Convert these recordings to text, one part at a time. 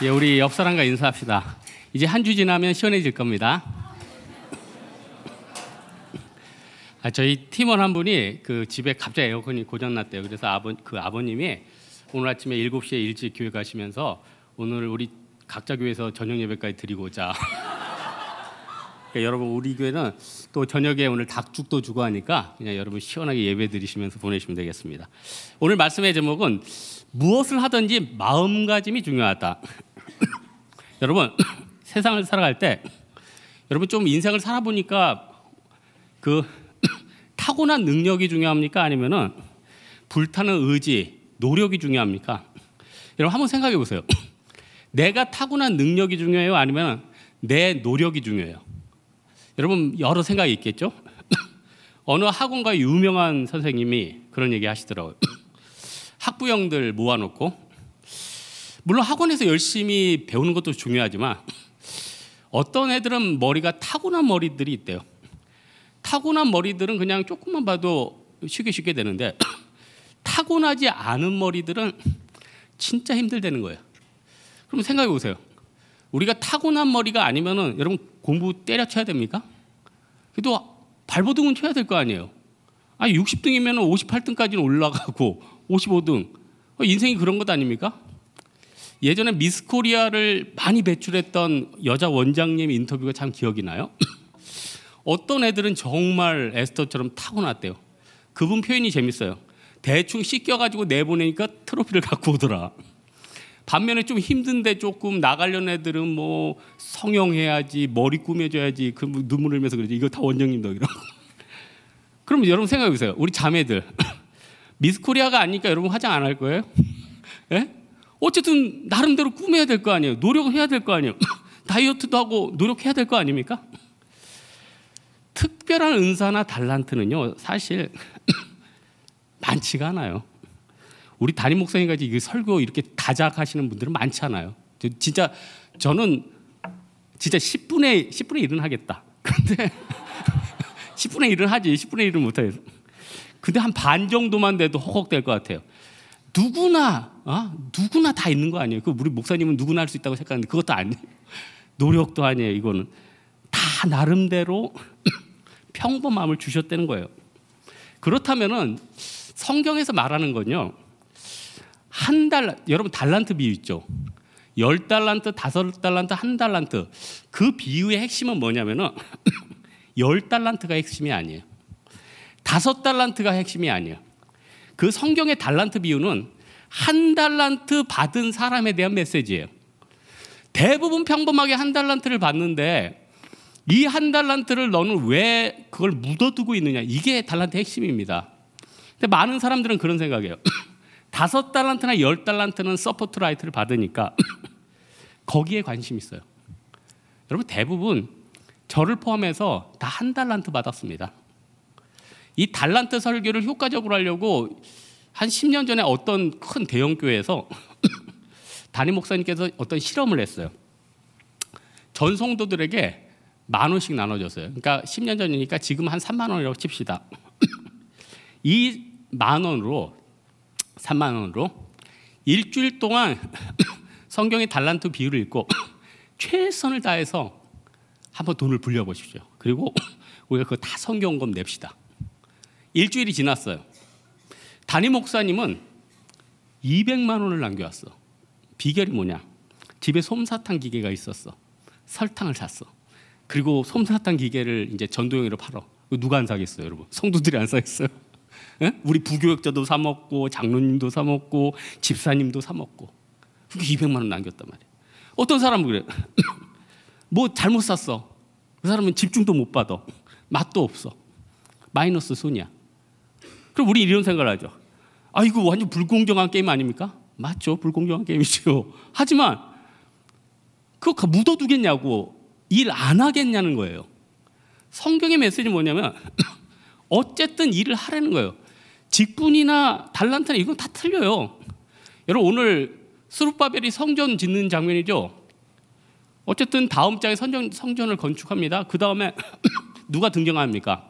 예, 우리 옆 사람과 인사합시다. 이제 한 주 지나면 시원해질 겁니다. 저희 팀원 한 분이 그 집에 갑자기 에어컨이 고장났대요. 그래서 아버님이 오늘 아침에 7시에 일찍 교회 가시면서 오늘 우리 각자 교회에서 저녁 예배까지 드리고 오자. 그러니까 여러분, 우리 교회는 또 저녁에 오늘 닭죽도 주고 하니까 그냥 여러분 시원하게 예배 드리시면서 보내시면 되겠습니다. 오늘 말씀의 제목은 무엇을 하든지 마음가짐이 중요하다. 여러분, 세상을 살아갈 때 여러분 좀 인생을 살아보니까 그 타고난 능력이 중요합니까? 아니면은 불타는 의지, 노력이 중요합니까? 여러분 한번 생각해 보세요. 내가 타고난 능력이 중요해요? 아니면 내 노력이 중요해요? 여러분 여러 생각이 있겠죠? 어느 학원가의 유명한 선생님이 그런 얘기 하시더라고요. 학부형들 모아놓고, 물론 학원에서 열심히 배우는 것도 중요하지만 어떤 애들은 머리가 타고난 머리들이 있대요. 타고난 머리들은 그냥 조금만 봐도 쉽게 되는데 타고나지 않은 머리들은 진짜 힘들다는 거예요. 그럼 생각해 보세요. 우리가 타고난 머리가 아니면은 여러분 공부 때려쳐야 됩니까? 그래도 발버둥은 쳐야 될 거 아니에요. 아니 60등이면 58등까지는 올라가고 55등. 인생이 그런 것 아닙니까? 예전에 미스 코리아를 많이 배출했던 여자 원장님 인터뷰가 참 기억이 나요. 어떤 애들은 정말 에스터처럼 타고났대요. 그분 표현이 재밌어요. 대충 씻겨가지고 내보내니까 트로피를 갖고 오더라. 반면에 좀 힘든데 조금 나가려는 애들은 뭐 성형해야지, 머리 꾸며줘야지, 그 눈물 흘면서 그러지. 이거 다 원장님 덕이라고. 그럼 여러분 생각해 보세요. 우리 자매들 미스 코리아가 아니니까 여러분 화장 안 할 거예요? 예? 어쨌든 나름대로 꾸며야 될 거 아니에요. 노력을 해야 될 거 아니에요. 다이어트도 하고 노력해야 될 거 아닙니까? 특별한 은사나 달란트는요 사실 많지가 않아요. 우리 담임 목사님까지 이 설교 이렇게 다작하시는 분들은 많지 않아요. 진짜 저는 진짜 10분의 1은 하겠다. 근데 10분의 1은 하지 10분의 1은 못하겠어. 근데 한 반 정도만 돼도 허걱될 것 같아요. 누구나 다 있는 거 아니에요. 우리 목사님은 누구나 할 수 있다고 생각하는데 그것도 아니에요. 노력도 아니에요. 이거는 다 나름대로 평범함을 주셨다는 거예요. 그렇다면은 성경에서 말하는 건요, 여러분 달란트 비유 있죠. 10달란트, 5달란트, 1달란트. 그 비유의 핵심은 뭐냐면은 10달란트가 핵심이 아니에요. 5달란트가 핵심이 아니에요. 그 성경의 달란트 비유는 1달란트 받은 사람에 대한 메시지예요. 대부분 평범하게 1달란트를 받는데 이 1달란트를 너는 왜 그걸 묻어두고 있느냐, 이게 달란트의 핵심입니다. 근데 많은 사람들은 그런 생각이에요. 5달란트나 10달란트는 서포트 라이트를 받으니까 거기에 관심이 있어요. 여러분 대부분 저를 포함해서 다 1달란트 받았습니다. 이 달란트 설교를 효과적으로 하려고 한 10년 전에 어떤 큰 대형 교회에서 담임 목사님께서 어떤 실험을 했어요. 전 성도들에게 10,000원씩 나눠줬어요. 그러니까 10년 전이니까 지금 한 3만 원이라고 칩시다. 이 3만 원으로 일주일 동안 성경의 달란트 비유를 읽고 최선을 다해서 한번 돈을 불려보십시오. 그리고 우리가 그거 다 성경권 냅시다. 일주일이 지났어요. 담임 목사님은 200만 원을 남겨왔어. 비결이 뭐냐? 집에 솜사탕 기계가 있었어. 설탕을 샀어. 그리고 솜사탕 기계를 이제 전도용으로 팔어. 누가 안 사겠어요, 여러분? 성도들이 안 사겠어요? 에? 우리 부교역자도 사 먹고, 장로님도 사 먹고, 집사님도 사 먹고. 그게 200만 원 남겼단 말이에요. 어떤 사람은 그래. 뭐 잘못 샀어. 그 사람은 집중도 못 받아. 맛도 없어. 마이너스 손이야. 그럼 우리 이런 생각을 하죠. 이거 완전 불공정한 게임 아닙니까? 맞죠, 불공정한 게임이죠. 하지만 그거 묻어두겠냐고, 일 안 하겠냐는 거예요. 성경의 메시지는 뭐냐면 어쨌든 일을 하라는 거예요. 직분이나 달란트나 이건 다 틀려요. 여러분 오늘 스룹바벨이 성전 짓는 장면이죠. 어쨌든 다음 장에 성전을 건축합니다. 그 다음에 누가 등장합니까?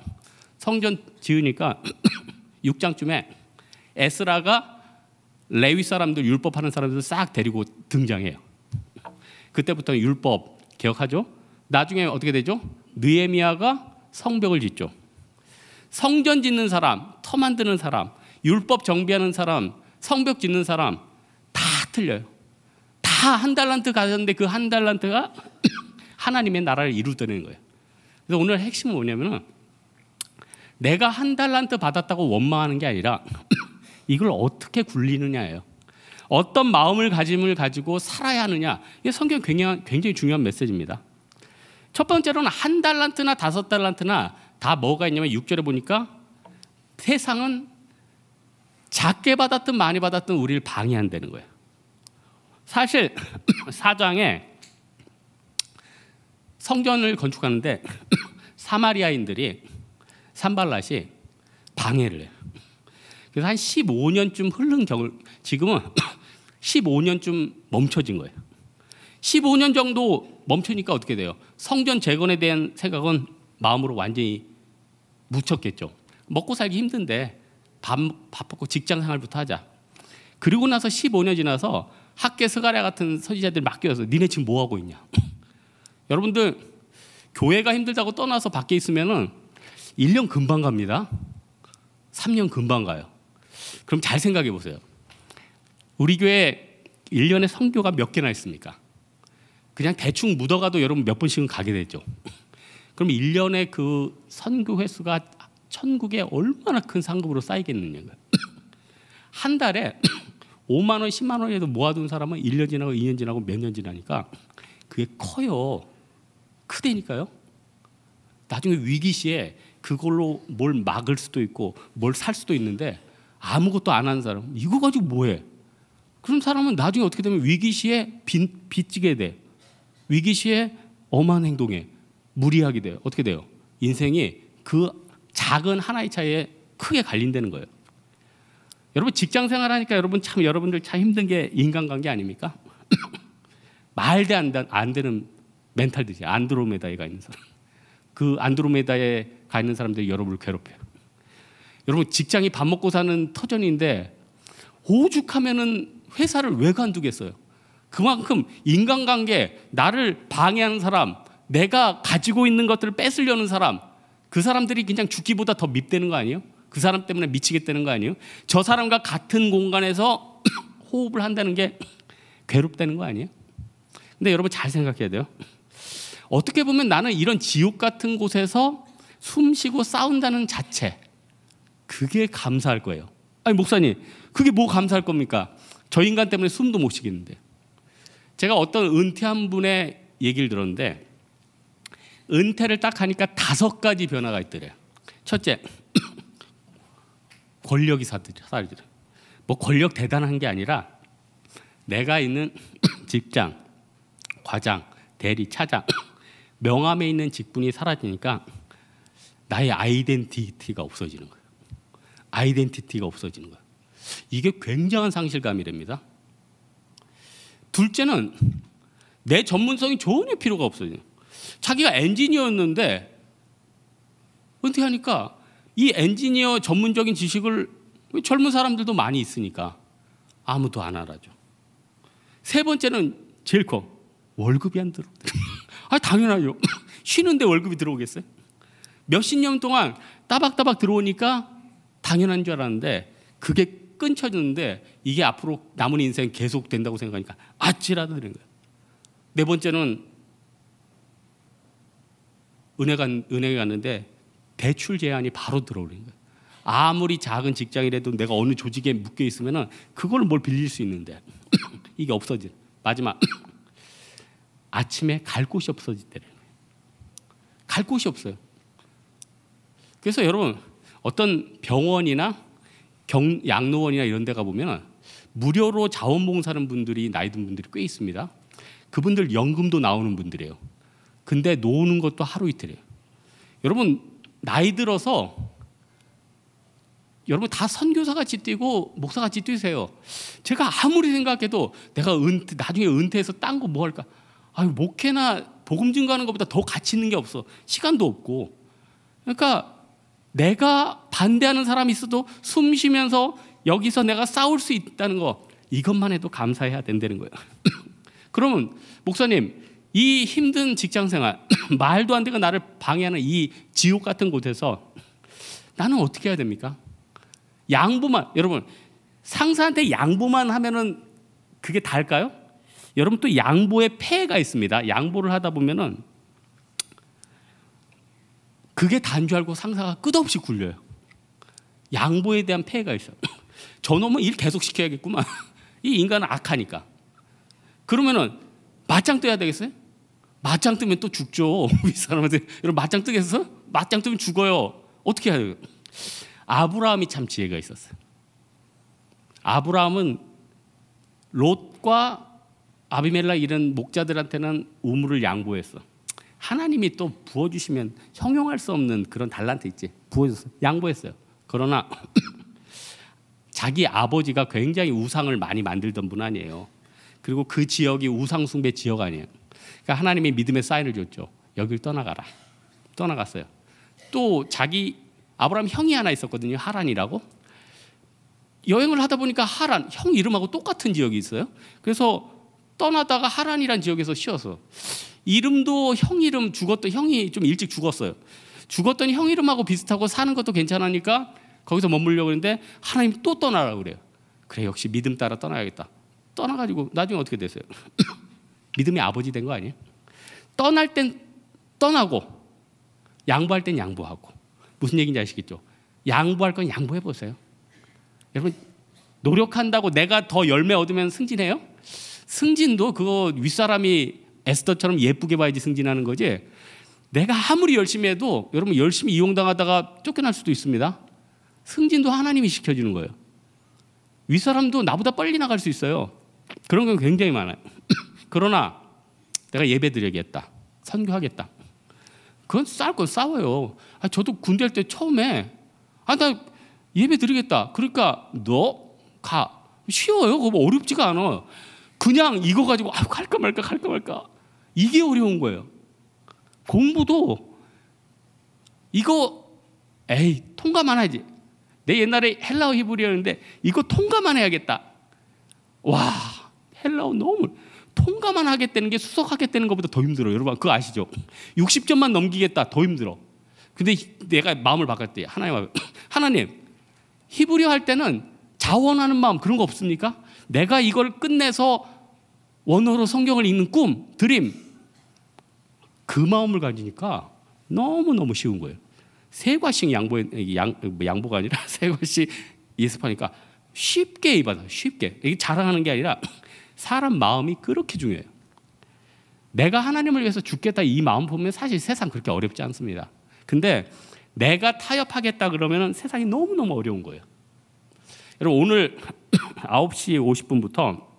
성전 지으니까 6장쯤에 에스라가 레위 사람들, 율법하는 사람들 싹 데리고 등장해요. 그때부터는 율법 개혁하죠. 나중에 어떻게 되죠? 느헤미야가 성벽을 짓죠. 성전 짓는 사람, 터 만드는 사람, 율법 정비하는 사람, 성벽 짓는 사람 다 틀려요. 다 한 달란트 가졌는데 그 한 달란트가 하나님의 나라를 이루어내는 거예요. 그래서 오늘 핵심은 뭐냐면은 내가 한 달란트 받았다고 원망하는 게 아니라 이걸 어떻게 굴리느냐예요. 어떤 마음을 가지고 살아야 하느냐. 이게 성경 굉장히 중요한 메시지입니다. 첫 번째로는 한 달란트나 5달란트나 다 뭐가 있냐면 6절에 보니까 세상은 작게 받았든 많이 받았든 우리를 방해한다는 거예요. 사실 4장에 성전을 건축하는데 사마리아인들이 산발랏이 방해를 해요. 그래서 한 15년쯤 흐른 경을 지금은 15년쯤 멈춰진 거예요. 15년 정도 멈추니까 어떻게 돼요? 성전 재건에 대한 생각은 마음으로 완전히 묻혔겠죠. 먹고 살기 힘든데 밥 먹고 직장 생활부터 하자. 그리고 나서 15년 지나서 학계 스가랴 같은 선지자들 맡겨서 니네 지금 뭐 하고 있냐? 여러분들 교회가 힘들다고 떠나서 밖에 있으면은 1년 금방 갑니다. 3년 금방 가요. 그럼 잘 생각해 보세요. 우리 교회 1년에 선교가 몇 개나 있습니까? 그냥 대충 묻어가도 여러분 몇 번씩은 가게 되죠. 그럼 1년에 그 선교 횟수가 천국에 얼마나 큰 상급으로 쌓이겠느냐고요. 한 달에 5만 원, 10만 원에도 모아둔 사람은 1년 지나고 2년 지나고 몇 년 지나니까 그게 커요. 크다니까요. 나중에 위기 시에 그걸로 뭘 막을 수도 있고 뭘 살 수도 있는데 아무것도 안 하는 사람 이거 가지고 뭐해? 그런 사람은 나중에 어떻게 되면 위기 시에 빚지게 돼. 위기 시에 엄한 행동에 무리하게 돼요. 어떻게 돼요? 인생이 그 작은 하나의 차이에 크게 갈린다는 거예요. 여러분 직장 생활하니까 여러분들 참 힘든 게 인간관계 아닙니까? 말도 안 되는 멘탈들이 안드로메다에 가 있는 사람. 그 안드로메다에 가 있는 사람들이 여러분을 괴롭혀요. 여러분 직장이 밥 먹고 사는 터전인데 오죽하면은 회사를 왜 관두겠어요? 그만큼 인간관계, 나를 방해하는 사람, 내가 가지고 있는 것들을 뺏으려는 사람, 그 사람들이 그냥 죽기보다 더 밉다는 거 아니에요? 그 사람 때문에 미치겠다는 거 아니에요? 저 사람과 같은 공간에서 호흡을 한다는 게 괴롭다는 거 아니에요? 근데 여러분 잘 생각해야 돼요. 어떻게 보면 나는 이런 지옥 같은 곳에서 숨쉬고 싸운다는 자체, 그게 감사할 거예요. 아니 목사님, 그게 뭐 감사할 겁니까? 저 인간 때문에 숨도 못 쉬겠는데. 제가 어떤 은퇴한 분의 얘기를 들었는데 은퇴를 딱 하니까 5가지 변화가 있더래요. 첫째, 권력이 사라지더래요. 뭐 권력 대단한 게 아니라 내가 있는 직장, 과장, 대리, 차장, 명함에 있는 직분이 사라지니까 나의 아이덴티티가 없어지는 거예요. 아이덴티티가 없어지는 거예요. 이게 굉장한 상실감이랍니다. 둘째는 내 전문성이 전혀 필요가 없어요. 자기가 엔지니어였는데 은퇴하니까 이 엔지니어 전문적인 지식을 젊은 사람들도 많이 있으니까 아무도 안 알아줘. 세 번째는 제일 커. 월급이 안 들어. 아 당연하죠. 쉬는데 월급이 들어오겠어요? 몇십 년 동안 따박따박 들어오니까 당연한 줄 알았는데 그게 끊쳐졌는데 이게 앞으로 남은 인생 계속 된다고 생각하니까 아찔하다 되는 거예요. 네 번째는 은행에 갔는데 대출 제한이 바로 들어오는 거예요. 아무리 작은 직장이라도 내가 어느 조직에 묶여 있으면은 그걸 뭘 빌릴 수 있는데 이게 없어져. 마지막 아침에 갈 곳이 없어지더래요. 갈 곳이 없어요. 그래서 여러분 어떤 병원이나 양로원이나 이런 데 가보면 무료로 자원봉사하는 분들이 나이 든 분들이 꽤 있습니다. 그분들 연금도 나오는 분들이에요. 근데 노는 것도 하루 이틀이에요. 여러분 나이 들어서 여러분 다 선교사같이 뛰고 목사같이 뛰세요. 제가 아무리 생각해도 내가 나중에 은퇴해서 딴 거 뭐 할까? 아유, 목회나 복음 증거하는 것보다 더 가치 있는 게 없어. 시간도 없고. 그러니까 내가 반대하는 사람이 있어도 숨 쉬면서 여기서 내가 싸울 수 있다는 거, 이것만 해도 감사해야 된다는 거예요. 그러면 목사님, 이 힘든 직장생활, 말도 안 되고 나를 방해하는 이 지옥 같은 곳에서 나는 어떻게 해야 됩니까? 양보만, 여러분, 상사한테 양보만 하면은 그게 다일까요? 여러분, 또 양보의 폐해가 있습니다. 양보를 하다 보면은 그게 다인 줄 알고 상사가 끝없이 굴려요. 양보에 대한 폐해가 있어요. 저놈은 일 계속 시켜야겠구만. 이 인간은 악하니까. 그러면은 맞짱 떠야 되겠어요? 맞짱 뜨면 또 죽죠. 윗사람한테 여러분 맞짱 뜨겠어? 맞짱 뜨면 죽어요. 어떻게 해야 돼요? 아브라함이 참 지혜가 있었어요. 아브라함은 롯과 아비멜렉 이런 목자들한테는 우물을 양보했어. 하나님이 또 부어주시면 형용할 수 없는 그런 달란트 있지. 부어줬어요. 양보했어요. 그러나 자기 아버지가 굉장히 우상을 많이 만들던 분 아니에요. 그리고 그 지역이 우상 숭배 지역 아니에요. 그러니까 하나님이 믿음의 사인을 줬죠. 여길 떠나가라. 떠나갔어요. 또 자기 아브라함 형이 하나 있었거든요. 하란이라고. 여행을 하다 보니까 하란, 형 이름하고 똑같은 지역이 있어요. 그래서 떠나다가 하란이란 지역에서 쉬었어. 이름도 형 이름, 죽었던 형이 좀 일찍 죽었어요. 죽었더니 형 이름하고 비슷하고 사는 것도 괜찮으니까 거기서 머물려고 했는데 하나님이 또 떠나라고 그래요. 그래, 역시 믿음 따라 떠나야겠다. 떠나가지고 나중에 어떻게 됐어요? 믿음의 아버지 된 거 아니에요? 떠날 땐 떠나고 양보할 땐 양보하고. 무슨 얘기인지 아시겠죠? 양보할 건 양보해보세요. 여러분, 노력한다고 내가 더 열매 얻으면 승진해요? 승진도 그거 윗사람이 에스더처럼 예쁘게 봐야지 승진하는 거지. 내가 아무리 열심히 해도 여러분 열심히 이용당하다가 쫓겨날 수도 있습니다. 승진도 하나님이 시켜주는 거예요. 윗사람도 나보다 빨리 나갈 수 있어요. 그런 건 굉장히 많아요. 그러나 내가 예배 드려야겠다, 선교하겠다, 그건 싸울 건 싸워요. 저도 군대 할 때 처음에 나 예배 드리겠다. 그러니까 너 가. 쉬워요. 그거 뭐 어렵지가 않아. 그냥 이거 가지고 갈까 말까 이게 어려운 거예요. 공부도 이거 통과만 하지. 내 옛날에 헬라어 히브리어였는데 이거 통과만 해야겠다. 와, 헬라어 너무 통과만 하겠다는 게 수석하겠다는 것보다 더 힘들어요. 여러분 그거 아시죠? 60점만 넘기겠다. 더 힘들어. 근데 내가 마음을 바꿨대요. 하나님, 히브리어 할 때는 자원하는 마음 그런 거 없습니까? 내가 이걸 끝내서 원어로 성경을 읽는 꿈, 드림, 그 마음을 가지니까 너무너무 쉬운 거예요. 세 과씩 양보가 아니라 세 과씩 예습하니까 쉽게 입어요. 쉽게. 이게 자랑하는 게 아니라 사람 마음이 그렇게 중요해요. 내가 하나님을 위해서 죽겠다 이 마음 보면 사실 세상 그렇게 어렵지 않습니다. 근데 내가 타협하겠다 그러면 세상이 너무너무 어려운 거예요. 여러분 오늘 9시 50분부터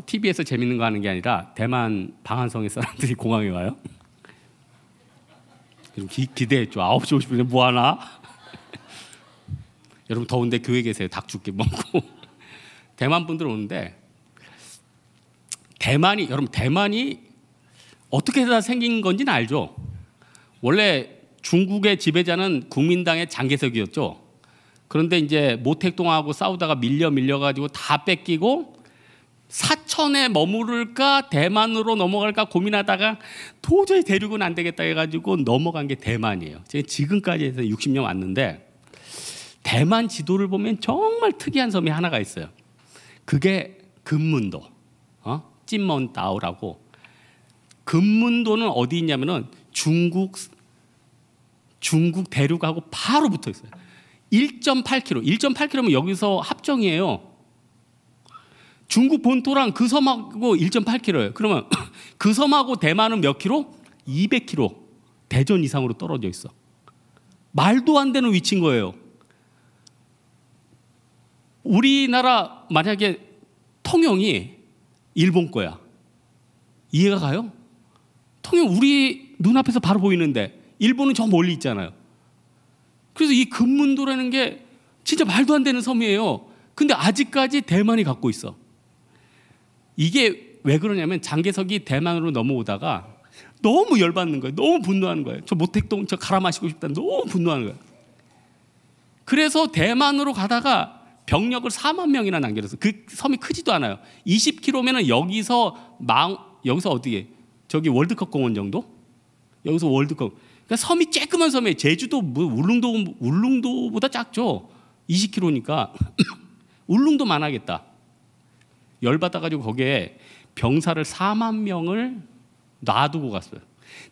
TV에서 재밌는 거 하는 게 아니라 대만 방한성의 사람들이 공항에 와요. 기대했죠. 9시 50분에 뭐 하나? 여러분 더운데 교회 계세요. 닭 죽게 먹고. 대만 분들 오는데 대만이 어떻게 다 생긴 건지는 알죠. 원래 중국의 지배자는 국민당의 장개석이었죠. 그런데 이제 모택동하고 싸우다가 밀려가지고 다 뺏기고 사천에 머무를까 대만으로 넘어갈까 고민하다가 도저히 대륙은 안 되겠다 해가지고 넘어간 게 대만이에요. 제가 지금까지 해서 60년 왔는데 대만 지도를 보면 정말 특이한 섬이 하나가 있어요. 그게 금문도, 찐먼다오라고. 금문도는 어디 있냐면은 중국 대륙하고 바로 붙어 있어요. 1.8km. 여기서 합정이에요. 중국 본토랑 그 섬하고 1.8km예요. 그러면 그 섬하고 대만은 몇 킬로? 200km. 대전 이상으로 떨어져 있어. 말도 안 되는 위치인 거예요. 우리나라 만약에 통영이 일본 거야. 이해가 가요? 통영 우리 눈앞에서 바로 보이는데 일본은 저 멀리 있잖아요. 그래서 이 금문도라는 게 진짜 말도 안 되는 섬이에요. 근데 아직까지 대만이 갖고 있어. 이게 왜 그러냐면 장개석이 대만으로 넘어오다가 너무 열받는 거예요. 너무 분노하는 거예요. 저 모택동 저 갈아 마시고 싶다. 너무 분노하는 거예요. 그래서 대만으로 가다가 병력을 4만 명이나 남겨놨어요. 그 섬이 크지도 않아요. 20km면은 여기서 어디에 저기 월드컵 공원 정도? 여기서 월드컵. 그러니까 섬이 쬐끄만 섬이에요. 제주도 울릉도보다 작죠. 20km니까 울릉도만 하겠다. 열받아가지고 거기에 병사를 4만 명을 놔두고 갔어요.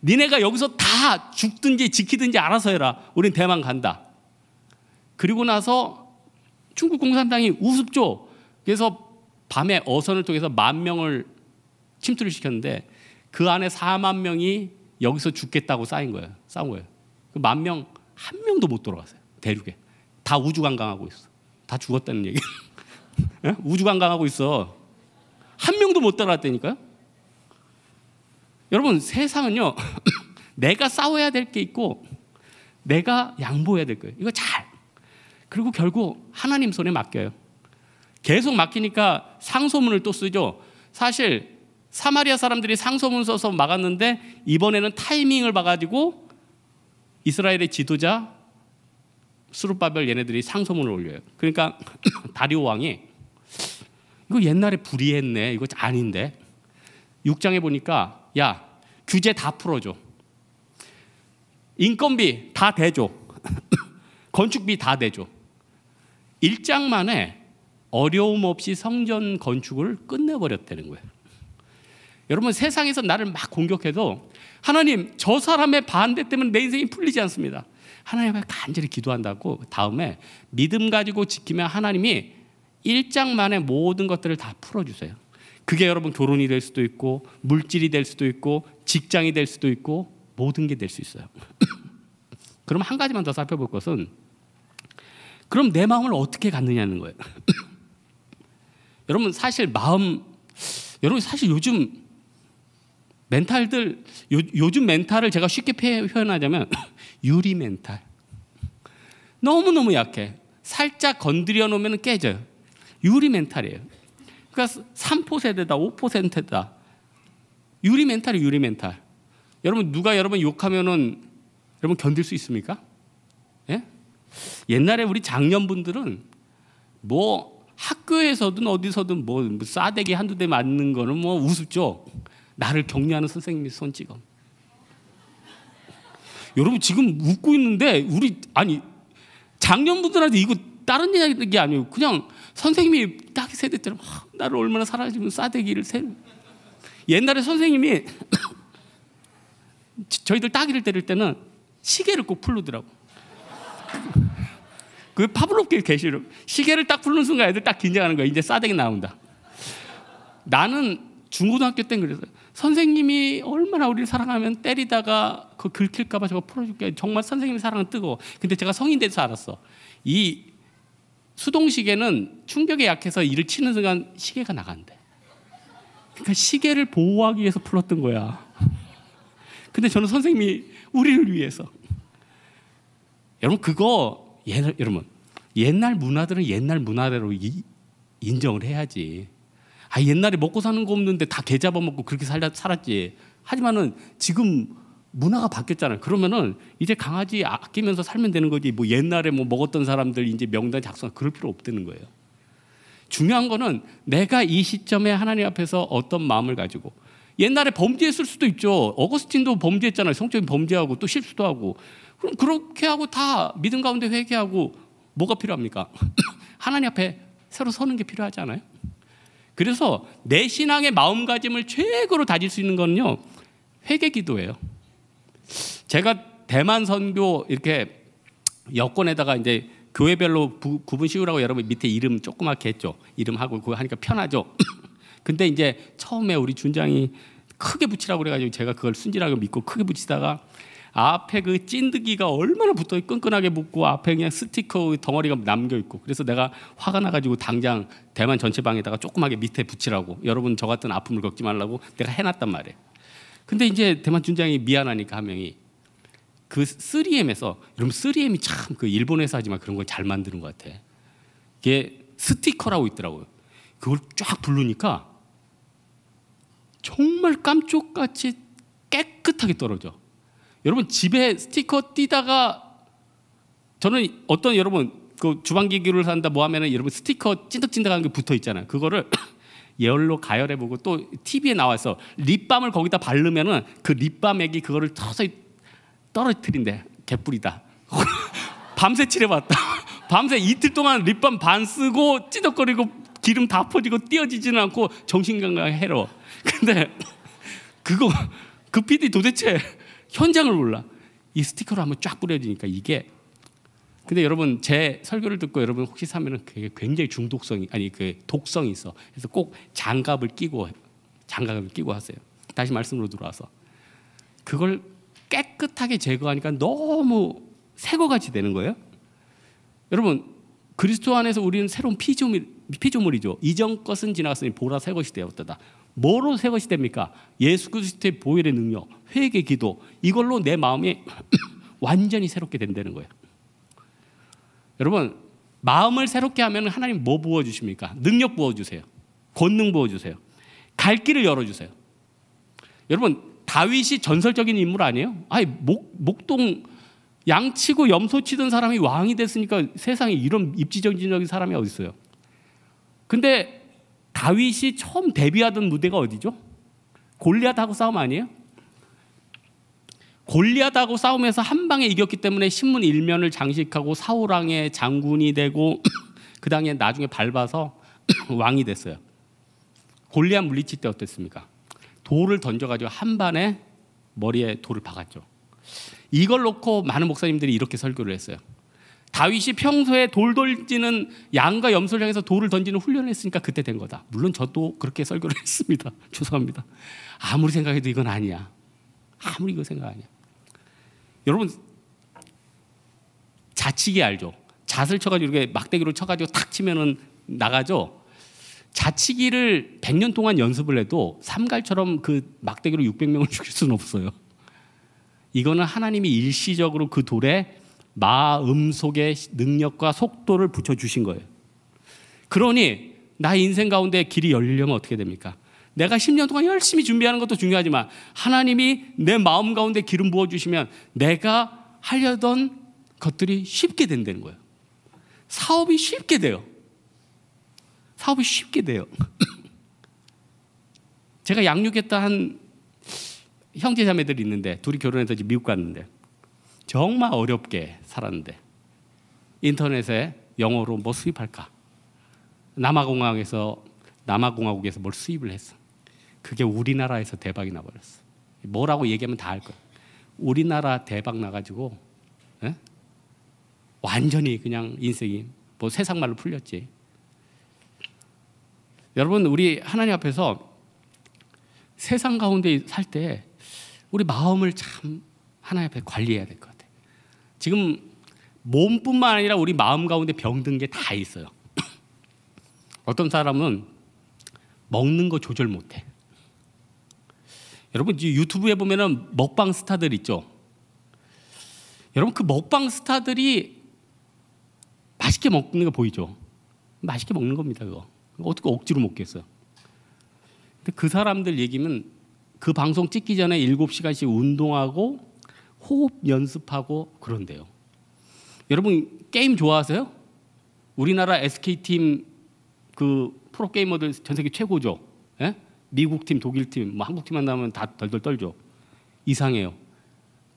니네가 여기서 다 죽든지 지키든지 알아서 해라. 우린 대만 간다. 그리고 나서 중국 공산당이 우습죠. 그래서 밤에 어선을 통해서 10,000명을 침투를 시켰는데 그 안에 4만 명이 여기서 죽겠다고 싸운 거예요. 그 10,000명 한 명도 못 돌아갔어요. 대륙에. 다 우주관광하고 있어. 다 죽었다는 얘기. 우주관광하고 있어. 한 명도 못 돌아갔다니까요. 여러분, 세상은요. 내가 싸워야 될 게 있고 내가 양보해야 될 거예요. 이거 잘. 그리고 결국 하나님 손에 맡겨요. 계속 맡기니까 상소문을 또 쓰죠. 사실 사마리아 사람들이 상소문 써서 막았는데 이번에는 타이밍을 봐가지고 이스라엘의 지도자 스룹바벨 얘네들이 상소문을 올려요. 그러니까 다리오 왕이 이거 옛날에 불의했네. 이거 아닌데. 6장에 보니까 야, 규제 다 풀어줘. 인건비 다 대줘. 건축비 다 대줘. 1장 만에 어려움 없이 성전 건축을 끝내버렸다는 거예요. 여러분, 세상에서 나를 막 공격해도 하나님, 저 사람의 반대 때문에 내 인생이 풀리지 않습니다. 하나님 앞에 간절히 기도한다고 다음에 믿음 가지고 지키면 하나님이 1장 만에 모든 것들을 다 풀어주세요. 그게 여러분 결혼이 될 수도 있고 물질이 될 수도 있고 직장이 될 수도 있고 모든 게 될 수 있어요. 그럼 한 가지만 더 살펴볼 것은 그럼 내 마음을 어떻게 갖느냐는 거예요. 여러분 사실 요즘 멘탈들 요즘 멘탈을 제가 쉽게 표현하자면 유리 멘탈. 너무너무 약해. 살짝 건드려 놓으면 깨져요. 유리 멘탈이에요. 그러니까 3% 세대다 5%다. 유리 멘탈이 유리 멘탈. 여러분 누가 여러분 욕하면은 여러분 견딜 수 있습니까? 예? 옛날에 우리 장년분들은 뭐 학교에서든 어디서든 뭐 싸대기 한두 대 맞는 거는 뭐 우습죠. 나를 격려하는 선생님이 손 찍어. 여러분 지금 웃고 있는데 장년분들한테 이거 다른 얘기 아니에요. 그냥 선생님이 딱 세대처럼 나를 얼마나 사랑해주면 싸대기를 옛날에 선생님이 저희들 따귀를 때릴 때는 시계를 꼭 풀르더라고. 그 파블로프의 계시로 시계를 딱 풀는 순간 애들 딱 긴장하는 거야. 이제 싸대기 나온다. 나는 중고등학교 땐 그랬어요. 선생님이 얼마나 우리를 사랑하면 때리다가 그 긁힐까 봐 저거 풀어줄게. 정말 선생님의 사랑은 뜨거워. 근데 제가 성인 돼서 알았어. 이 수동시계는 충격에 약해서 이를 치는 순간 시계가 나간대. 그러니까 시계를 보호하기 위해서 풀었던 거야. 근데 저는 선생님이 우리를 위해서. 여러분 그거 여러분 옛날 문화들은 옛날 문화대로 인정을 해야지. 옛날에 먹고 사는 거 없는데 다 개 잡아먹고 그렇게 살았지. 하지만은 지금 문화가 바뀌었잖아요. 그러면은 이제 강아지 아끼면서 살면 되는 거지. 뭐 옛날에 뭐 먹었던 사람들 이제 명단 작성 그럴 필요 없다는 거예요. 중요한 거는 내가 이 시점에 하나님 앞에서 어떤 마음을 가지고 옛날에 범죄했을 수도 있죠. 어거스틴도 범죄했잖아요. 성적인 범죄하고 또 실수도 하고. 그럼 그렇게 하고 다 믿음 가운데 회개하고 뭐가 필요합니까? 하나님 앞에 새로 서는 게 필요하지 않아요? 그래서 내 신앙의 마음가짐을 최고로 다질 수 있는 거는요. 회개 기도예요. 제가 대만 선교 이렇게 여권에다가 이제 교회별로 구분 씌우라고 여러분 밑에 이름 조그맣게 했죠. 이름하고 그거 하니까 편하죠. 근데 이제 처음에 우리 준장이 크게 붙이라고 그래가지고 제가 그걸 순진하게 믿고 크게 붙이다가 앞에 그 찐득이가 얼마나 붙어 끈끈하게 붙고 앞에 그냥 스티커 덩어리가 남겨 있고 그래서 내가 화가 나가지고 당장 대만 전체 방에다가 조그맣게 밑에 붙이라고 여러분 저 같은 아픔을 겪지 말라고 내가 해놨단 말이에요. 근데 이제 대만 준장이 미안하니까 한 명이 그 3M에서 여러분 3M이 참 그 일본 회사 하지만 그런 걸 잘 만드는 것 같아. 이게 스티커라고 있더라고요. 그걸 쫙 부르니까 정말 깜쪽같이 깨끗하게 떨어져. 여러분 집에 스티커 띄다가 저는 어떤 여러분 그 주방기기를 산다 뭐 하면은 여러분 스티커 찐득찐득한 게 붙어 있잖아요. 그거를 예열로 가열해보고 또 TV에 나와서 립밤을 거기다 바르면은 그 립밤액이 그거를 서서히 떨어뜨린대. 개뿔이다. 밤새 칠해봤다. 밤새 이틀 동안 립밤 반 쓰고 찌덕거리고 기름 다 퍼지고 띄어지지는 않고 정신건강에 해로워. 근데 그 PD 도대체 현장을 몰라. 이 스티커로 한번 쫙 뿌려지니까 이게. 근데 여러분 제 설교를 듣고 여러분 혹시 사면은 그게 굉장히 그 독성이 있어. 그래서 꼭 장갑을 끼고 하세요. 다시 말씀으로 들어와서 그걸 깨끗하게 제거하니까 너무 새거같이 되는 거예요. 여러분 그리스도 안에서 우리는 새로운 피조물이죠. 이전 것은 지나갔으니 보라 새 것이 되었다. 뭐로 새 것이 됩니까? 예수 그리스도의 보혈의 능력, 회개, 기도, 이걸로 내 마음이 완전히 새롭게 된다는 거예요. 여러분 마음을 새롭게 하면 하나님 뭐 부어주십니까? 능력 부어주세요. 권능 부어주세요. 갈 길을 열어주세요. 여러분 다윗이 전설적인 인물 아니에요? 아니 목동 양치고 염소 치던 사람이 왕이 됐으니까 세상에 이런 입지전진적인 사람이 어디 있어요? 근데 다윗이 처음 데뷔하던 무대가 어디죠? 골리앗하고 싸움 아니에요? 골리앗하고 싸움에서 한 방에 이겼기 때문에 신문 1면을 장식하고 사울왕의 장군이 되고 그 당시에 나중에 밟아서 왕이 됐어요. 골리앗 물리칠 때 어땠습니까? 돌을 던져가지고 한 반에 머리에 돌을 박았죠. 이걸 놓고 많은 목사님들이 이렇게 설교를 했어요. 다윗이 평소에 돌 던지는 양과 염소를 향해서 돌을 던지는 훈련을 했으니까 그때 된 거다. 물론 저도 그렇게 설교를 했습니다. 죄송합니다. 아무리 생각해도 이건 아니야. 아무리 이거 생각 아니야. 여러분 자치기 알죠? 잣을 쳐가지고 이렇게 막대기로 쳐가지고 탁 치면은 나가죠. 자치기를 100년 동안 연습을 해도 삼갈처럼 그 막대기로 600명을 죽일 수는 없어요. 이거는 하나님이 일시적으로 그 돌에 마음속에 능력과 속도를 붙여주신 거예요. 그러니 나 인생 가운데 길이 열리려면 어떻게 됩니까? 내가 10년 동안 열심히 준비하는 것도 중요하지만 하나님이 내 마음 가운데 기름 부어주시면 내가 하려던 것들이 쉽게 된다는 거예요. 사업이 쉽게 돼요. 사업이 쉽게 돼요. 제가 양육했던 한 형제 자매들이 있는데 둘이 결혼해서 미국 갔는데 정말 어렵게 살았는데 인터넷에 영어로 뭐 수입할까? 남아공화국에서 뭘 수입을 했어. 그게 우리나라에서 대박이 나버렸어. 뭐라고 얘기하면 다 알 거야. 우리나라 대박 나가지고 완전히 그냥 인생이 뭐 세상 말로 풀렸지. 여러분 우리 하나님 앞에서 세상 가운데 살 때 우리 마음을 참 하나님 앞에 관리해야 될 것 같아요. 지금 몸뿐만 아니라 우리 마음 가운데 병든 게 다 있어요. 어떤 사람은 먹는 거 조절 못해. 여러분 유튜브에 보면은 먹방 스타들 있죠. 여러분 그 먹방 스타들이 맛있게 먹는 거 보이죠? 맛있게 먹는 겁니다. 그거 어떻게 억지로 먹겠어요? 근데 그 사람들 얘기면 그 방송 찍기 전에 7시간씩 운동하고 호흡 연습하고 그런데요. 여러분 게임 좋아하세요? 우리나라 SK팀 그 프로게이머들 전 세계 최고죠. 예? 미국 팀, 독일 팀, 뭐 한국 팀 만나면 다 덜덜 떨죠. 이상해요.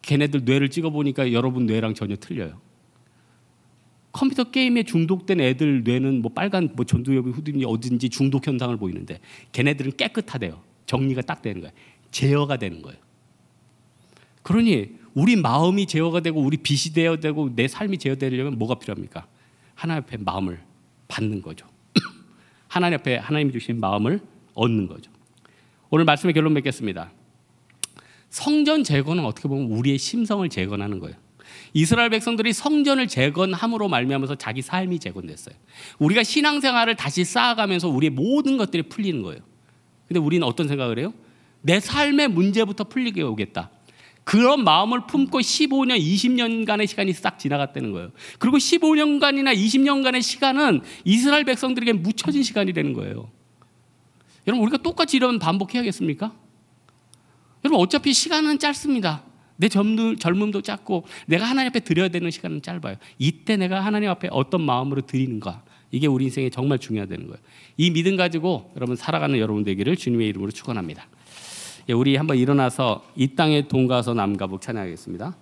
걔네들 뇌를 찍어보니까 여러분 뇌랑 전혀 틀려요. 컴퓨터 게임에 중독된 애들 뇌는 뭐 빨간 뭐 전두엽이 후든지 어딘지 중독 현상을 보이는데 걔네들은 깨끗하대요. 정리가 딱 되는 거예요. 제어가 되는 거예요. 그러니 우리 마음이 제어가 되고 우리 빛이 되어야 되고 내 삶이 제어되려면 뭐가 필요합니까? 하나님 앞에 마음을 받는 거죠. 하나님 앞에 하나님이 주신 마음을 얻는 거죠. 오늘 말씀의 결론 맺겠습니다. 성전 재건은 어떻게 보면 우리의 심성을 재건하는 거예요. 이스라엘 백성들이 성전을 재건함으로 말미암아서 자기 삶이 재건됐어요. 우리가 신앙생활을 다시 쌓아가면서 우리의 모든 것들이 풀리는 거예요. 근데 우리는 어떤 생각을 해요? 내 삶의 문제부터 풀리게 오겠다. 그런 마음을 품고 15년, 20년간의 시간이 싹 지나갔다는 거예요. 그리고 15년간이나 20년간의 시간은 이스라엘 백성들에게 묻혀진 시간이 되는 거예요. 여러분 우리가 똑같이 이런 반복해야겠습니까? 여러분 어차피 시간은 짧습니다. 내 젊음도 짧고 내가 하나님 앞에 드려야 되는 시간은 짧아요. 이때 내가 하나님 앞에 어떤 마음으로 드리는가, 이게 우리 인생에 정말 중요하다는 거예요. 이 믿음 가지고 여러분 살아가는 여러분 되기를 주님의 이름으로 축원합니다. 우리 한번 일어나서 이 땅에 돈 가서 남가복 찬양하겠습니다.